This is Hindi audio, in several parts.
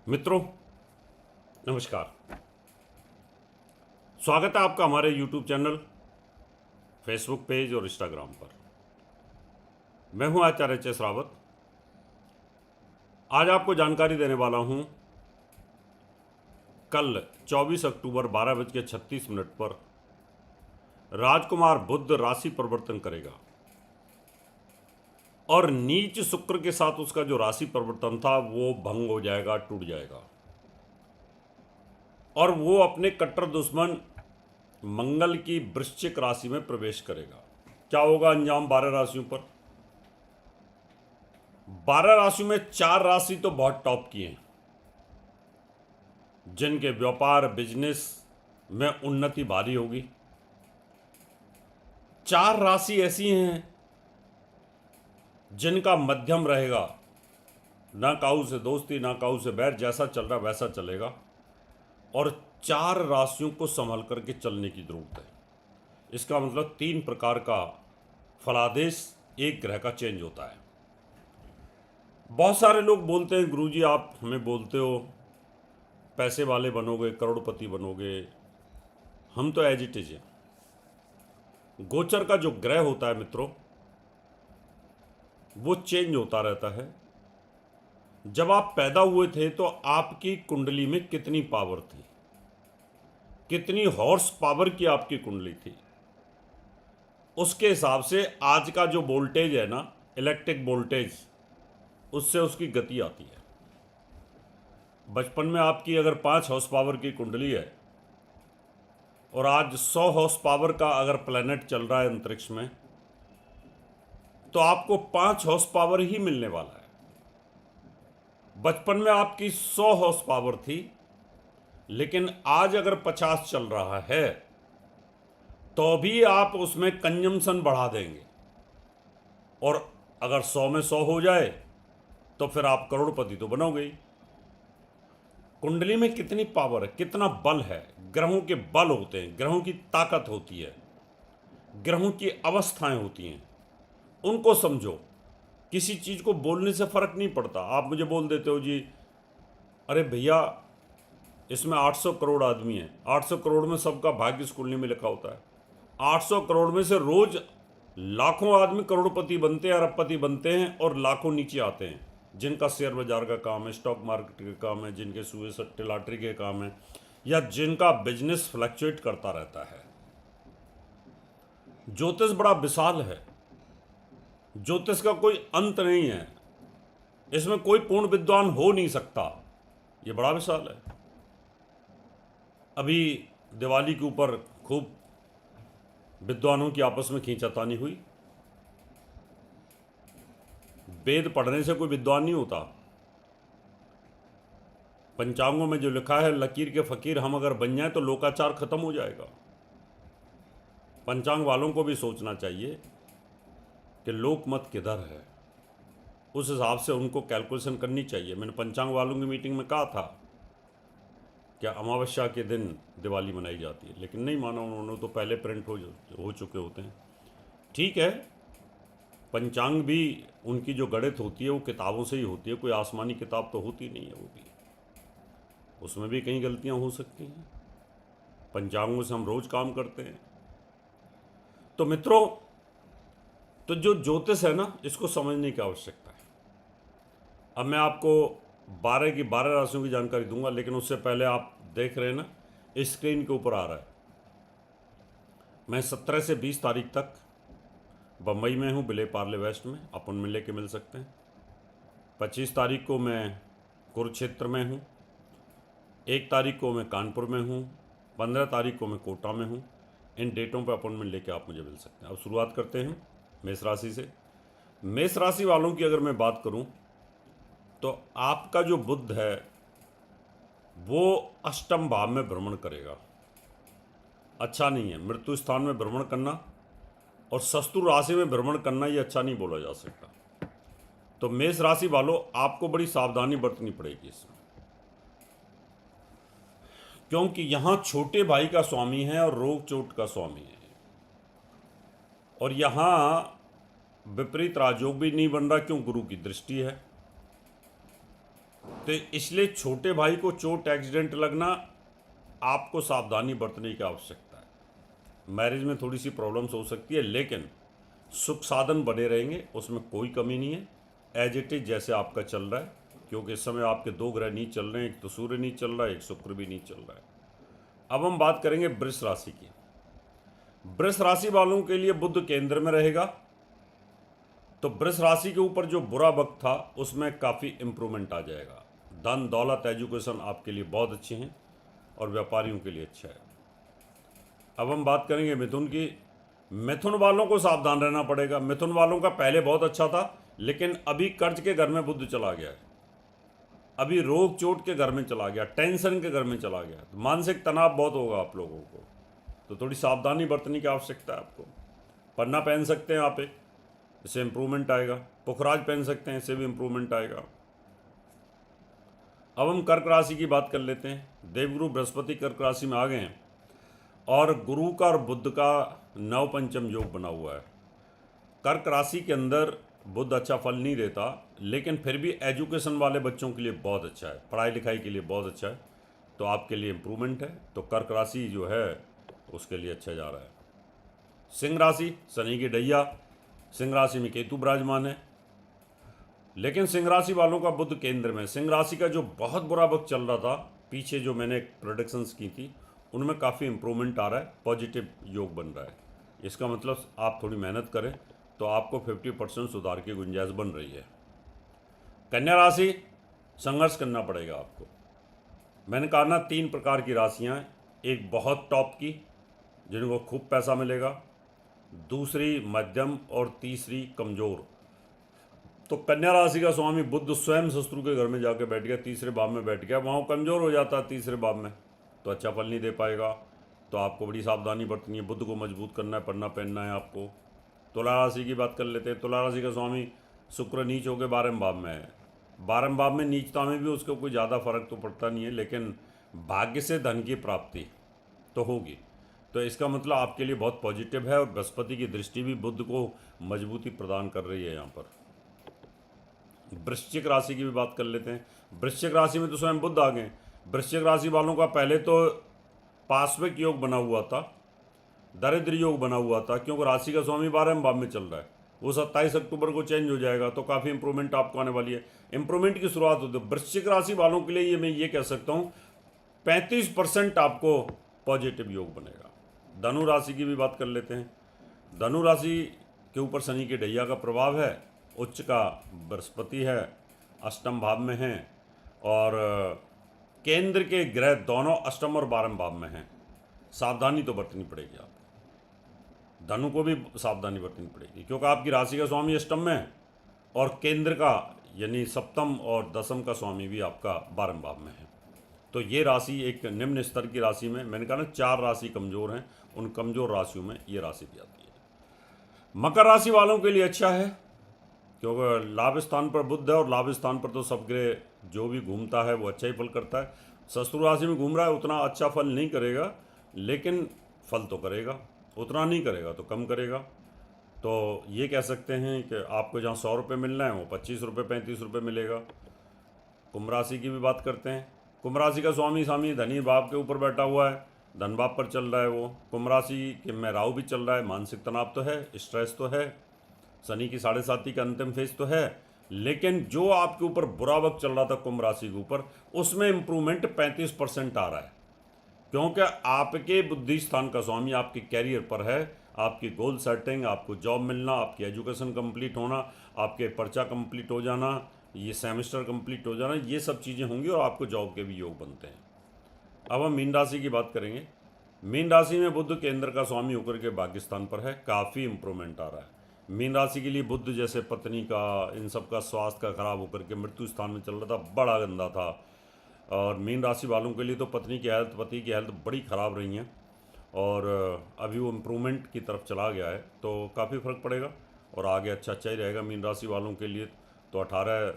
मित्रों, नमस्कार। स्वागत है आपका हमारे YouTube चैनल, फेसबुक पेज और इंस्टाग्राम पर। मैं हूं आचार्य एच.एस. रावत। आज आपको जानकारी देने वाला हूं कल 24 अक्टूबर 12:36 पर राजकुमार बुध राशि परिवर्तन करेगा और नीच शुक्र के साथ उसका जो राशि परिवर्तन था वो भंग हो जाएगा, टूट जाएगा और वो अपने कट्टर दुश्मन मंगल की वृश्चिक राशि में प्रवेश करेगा। क्या होगा अंजाम 12 राशियों पर? 12 राशियों में 4 राशि तो बहुत टॉप की हैं, जिनके व्यापार बिजनेस में उन्नति भारी होगी। 4 राशि ऐसी हैं जिनका मध्यम रहेगा, ना काऊ से दोस्ती ना काऊ से बैर, जैसा चल रहा वैसा चलेगा। और 4 राशियों को संभाल करके चलने की जरूरत है। इसका मतलब 3 प्रकार का फलादेश एक ग्रह का चेंज होता है। बहुत सारे लोग बोलते हैं गुरुजी आप हमें बोलते हो पैसे वाले बनोगे, करोड़पति बनोगे। हम तो एज इट इज हैं। गोचर का जो ग्रह होता है मित्रों, वो चेंज होता रहता है। जब आप पैदा हुए थे तो आपकी कुंडली में कितनी पावर थी, कितनी हॉर्स पावर की आपकी कुंडली थी, उसके हिसाब से आज का जो वोल्टेज है ना, इलेक्ट्रिक वोल्टेज, उससे उसकी गति आती है। बचपन में आपकी अगर 5 हॉर्स पावर की कुंडली है और आज 100 हॉर्स पावर का अगर प्लैनेट चल रहा है अंतरिक्ष में, तो आपको 5 हॉर्स पावर ही मिलने वाला है। बचपन में आपकी 100 हॉर्स पावर थी, लेकिन आज अगर 50 चल रहा है तो भी आप उसमें कंजम्पशन बढ़ा देंगे। और अगर 100 में 100 हो जाए तो फिर आप करोड़पति तो बनोगे ही। कुंडली में कितनी पावर है, कितना बल है, ग्रहों के बल होते हैं, ग्रहों की ताकत होती है, ग्रहों की अवस्थाएं होती हैं, उनको समझो। किसी चीज़ को बोलने से फर्क नहीं पड़ता। आप मुझे बोल देते हो जी अरे भैया इसमें 800 करोड़ आदमी हैं, 800 करोड़ में सबका भाग्य इस कुंडली में लिखा होता है। 800 करोड़ में से रोज लाखों आदमी करोड़पति बनते हैं, अरबपति बनते हैं और लाखों नीचे आते हैं, जिनका शेयर बाजार का काम है, स्टॉक मार्केट का काम है, जिनके सुए सट्टे लॉटरी के काम है, या जिनका बिजनेस फ्लक्चुएट करता रहता है। ज्योतिष बड़ा विशाल है, ज्योतिष का कोई अंत नहीं है, इसमें कोई पूर्ण विद्वान हो नहीं सकता, ये बड़ा विशाल है। अभी दिवाली के ऊपर खूब विद्वानों की आपस में खींचातानी हुई। वेद पढ़ने से कोई विद्वान नहीं होता। पंचांगों में जो लिखा है लकीर के फकीर हम अगर बन जाए तो लोकाचार खत्म हो जाएगा। पंचांग वालों को भी सोचना चाहिए कि लोकमत किधर है, उस हिसाब से उनको कैलकुलेशन करनी चाहिए। मैंने पंचांग वालों की मीटिंग में कहा था क्या अमावस्या के दिन दिवाली मनाई जाती है, लेकिन नहीं माना उन्होंने, तो पहले प्रिंट हो चुके होते हैं। ठीक है, पंचांग भी उनकी जो गणित होती है वो किताबों से ही होती है, कोई आसमानी किताब तो होती नहीं है। वो भी उसमें भी कई गलतियां हो सकती हैं। पंचांगों से हम रोज काम करते हैं। तो मित्रों, तो जो ज्योतिष है ना, इसको समझने की आवश्यकता है। अब मैं आपको 12 की 12 राशियों की जानकारी दूंगा, लेकिन उससे पहले आप देख रहे हैं ना, स्क्रीन के ऊपर आ रहा है, मैं 17 से 20 तारीख तक बम्बई में हूँ, विले पार्ले वेस्ट में, अपन मिल के मिल सकते हैं। 25 तारीख को मैं कुरुक्षेत्र में हूँ, 1 तारीख को मैं कानपुर में हूँ, 15 तारीख को मैं कोटा में हूँ। इन डेटों पर अपॉइंटमेंट लेके आप मुझे मिल सकते हैं। अब शुरुआत करते हैं मेष राशि से। मेष राशि वालों की अगर मैं बात करूं तो आपका जो बुध है वो अष्टम भाव में भ्रमण करेगा। अच्छा नहीं है। मृत्यु स्थान में भ्रमण करना और शत्रु राशि में भ्रमण करना ये अच्छा नहीं बोला जा सकता। तो मेष राशि वालों, आपको बड़ी सावधानी बरतनी पड़ेगी इसमें, क्योंकि यहां छोटे भाई का स्वामी है और रोग चोट का स्वामी है, और यहां विपरीत राजयोग भी नहीं बन रहा। क्यों? गुरु की दृष्टि है। तो इसलिए छोटे भाई को चोट एक्सीडेंट लगना, आपको सावधानी बरतने की आवश्यकता है। मैरिज में थोड़ी सी प्रॉब्लम्स हो सकती है, लेकिन सुख साधन बने रहेंगे, उसमें कोई कमी नहीं है। एज इट इज जैसे आपका चल रहा है, क्योंकि इस समय आपके 2 ग्रह नीच चल रहे हैं, एक तो सूर्य नीच चल रहा है, एक शुक्र भी नीच चल रहा है। अब हम बात करेंगे वृष राशि की। वृष राशि वालों के लिए बुध केंद्र में रहेगा, तो वृष राशि के ऊपर जो बुरा वक्त था उसमें काफ़ी इम्प्रूवमेंट आ जाएगा। धन दौलत एजुकेशन आपके लिए बहुत अच्छे हैं और व्यापारियों के लिए अच्छा है। अब हम बात करेंगे मिथुन की। मिथुन वालों को सावधान रहना पड़ेगा। मिथुन वालों का पहले बहुत अच्छा था, लेकिन अभी कर्ज के घर में बुध चला गया है, अभी रोग चोट के घर में चला गया, टेंशन के घर में चला गया, तो मानसिक तनाव बहुत होगा आप लोगों को, तो थोड़ी सावधानी बरतने की आवश्यकता है आपको। पन्ना पहन सकते हैं आप एक, इससे इम्प्रूवमेंट आएगा। पुखराज पहन सकते हैं, इससे भी इम्प्रूवमेंट आएगा। अब हम कर्क राशि की बात कर लेते हैं। देवगुरु बृहस्पति कर्क राशि में आ गए हैं और गुरु का और बुध का नव पंचम योग बना हुआ है। कर्क राशि के अंदर बुध अच्छा फल नहीं देता, लेकिन फिर भी एजुकेशन वाले बच्चों के लिए बहुत अच्छा है, पढ़ाई लिखाई के लिए बहुत अच्छा है, तो आपके लिए इम्प्रूवमेंट है। तो कर्क राशि जो है उसके लिए अच्छा जा रहा है। सिंह राशि, शनि की डैया, सिंह राशि में केतु विराजमान है, लेकिन सिंह राशि वालों का बुध केंद्र में। सिंह राशि का जो बहुत बुरा वक्त चल रहा था पीछे, जो मैंने प्रोडिक्शंस की थी, उनमें काफ़ी इम्प्रूवमेंट आ रहा है, पॉजिटिव योग बन रहा है। इसका मतलब आप थोड़ी मेहनत करें तो आपको 50% सुधार की गुंजाइश बन रही है। कन्या राशि, संघर्ष करना पड़ेगा आपको। मैंने कहा ना 3 प्रकार की राशियाँ हैं, एक बहुत टॉप की जिनको खूब पैसा मिलेगा, दूसरी मध्यम और तीसरी कमज़ोर। तो कन्या राशि का स्वामी बुध स्वयं शत्रु के घर में जाके बैठ गया, तीसरे भाव में बैठ गया, वहाँ कमज़ोर हो जाता है तीसरे भाव में, तो अच्छा फल नहीं दे पाएगा। तो आपको बड़ी सावधानी बरतनी है, बुध को मजबूत करना है, पढ़ना पहनना है आपको। तुला राशि की बात कर लेते हैं। तुला राशि का स्वामी शुक्र नीच होकर 12वें भाव में है। 12वें भाव में नीचता में भी उसको कोई ज़्यादा फर्क तो पड़ता नहीं है, लेकिन भाग्य से धन की प्राप्ति तो होगी, तो इसका मतलब आपके लिए बहुत पॉजिटिव है। और बृहस्पति की दृष्टि भी बुध को मजबूती प्रदान कर रही है यहाँ पर। वृश्चिक राशि की भी बात कर लेते हैं। वृश्चिक राशि में तो स्वयं बुध आ गए। वृश्चिक राशि वालों का पहले तो पार्श्विक योग बना हुआ था, दरिद्र योग बना हुआ था, क्योंकि राशि का स्वामी 12वें भाव में चल रहा है, वो 27 अक्टूबर को चेंज हो जाएगा, तो काफ़ी इंप्रूवमेंट आपको आने वाली है। इंप्रूवमेंट की शुरुआत होती है। वृश्चिक राशि वालों के लिए मैं ये कह सकता हूँ 35% आपको पॉजिटिव योग बनेगा। धनु राशि की भी बात कर लेते हैं। धनु राशि के ऊपर शनि के ढैया का प्रभाव है, उच्च का बृहस्पति है, अष्टम भाव में है, और केंद्र के ग्रह दोनों अष्टम और 12वें भाव में हैं। सावधानी तो बरतनी पड़ेगी आपको, धनु को भी सावधानी बरतनी पड़ेगी, क्योंकि आपकी राशि का स्वामी अष्टम में है और केंद्र का यानी सप्तम और दसम का स्वामी भी आपका 12वें भाव में है। तो ये राशि एक निम्न स्तर की राशि में, मैंने कहा ना 4 राशि कमज़ोर हैं, उन कमज़ोर राशियों में ये राशि भी आती है। मकर राशि वालों के लिए अच्छा है, क्योंकि लाभ स्थान पर बुध है और लाभ स्थान पर तो सब ग्रह जो भी घूमता है वो अच्छा ही फल करता है। शत्रु राशि में घूम रहा है, उतना अच्छा फल नहीं करेगा, लेकिन फल तो करेगा, उतना नहीं करेगा तो कम करेगा। तो ये कह सकते हैं कि आपको जहाँ 100 रुपये मिलना है वो 25 रुपये 35 रुपये मिलेगा। कुंभ राशि की भी बात करते हैं। कुंभ राशि का स्वामी धनी भाव के ऊपर बैठा हुआ है, धन भाव पर चल रहा है वो। कुंभ राशि के में राहु भी चल रहा है, मानसिक तनाव तो है, स्ट्रेस तो है, शनि की 7.5 का अंतिम फेज तो है, लेकिन जो आपके ऊपर बुरा वक्त चल रहा था कुंभ राशि के ऊपर, उसमें इम्प्रूवमेंट 35% आ रहा है, क्योंकि आपके बुद्धि स्थान का स्वामी आपके कैरियर पर है। आपकी गोल सेटिंग, आपको जॉब मिलना, आपकी एजुकेशन कंप्लीट होना, आपके पर्चा कंप्लीट हो जाना, ये सेमेस्टर कंप्लीट हो जाना, ये सब चीज़ें होंगी और आपको जॉब के भी योग बनते हैं। अब हम मीन राशि की बात करेंगे। मीन राशि में बुध केंद्र का स्वामी होकर के भाग्य स्थान पर है, काफ़ी इंप्रूवमेंट आ रहा है। मीन राशि के लिए बुध जैसे पत्नी का, इन सब का स्वास्थ्य का खराब होकर के मृत्यु स्थान में चल रहा था, बड़ा गंदा था। और मीन राशि वालों के लिए तो पत्नी की हेल्थ, पति की हेल्थ बड़ी ख़राब रही हैं, और अभी वो इम्प्रूवमेंट की तरफ चला गया है, तो काफ़ी फ़र्क पड़ेगा और आगे अच्छा अच्छा ही रहेगा मीन राशि वालों के लिए। तो 18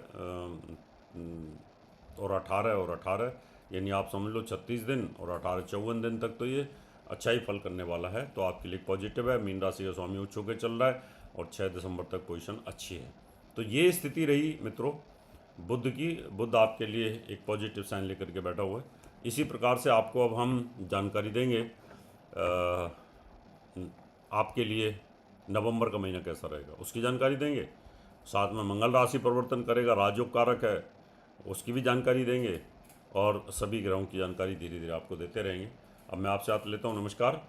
यानी आप समझ लो 36 दिन और 18 54 दिन तक तो ये अच्छा ही फल करने वाला है, तो आपके लिए पॉजिटिव है। मीन राशि का स्वामी उच्च होकर चल रहा है और 6 दिसंबर तक पोजीशन अच्छी है। तो ये स्थिति रही मित्रों बुध आपके लिए एक पॉजिटिव साइन लेकर के बैठा हुआ है। इसी प्रकार से आपको अब हम जानकारी देंगे आपके लिए नवंबर का महीना कैसा रहेगा, उसकी जानकारी देंगे। साथ में मंगल राशि परिवर्तन करेगा, राजयोग कारक है, उसकी भी जानकारी देंगे और सभी ग्रहों की जानकारी धीरे धीरे आपको देते रहेंगे। अब मैं आपसे हाथ लेता हूँ। नमस्कार।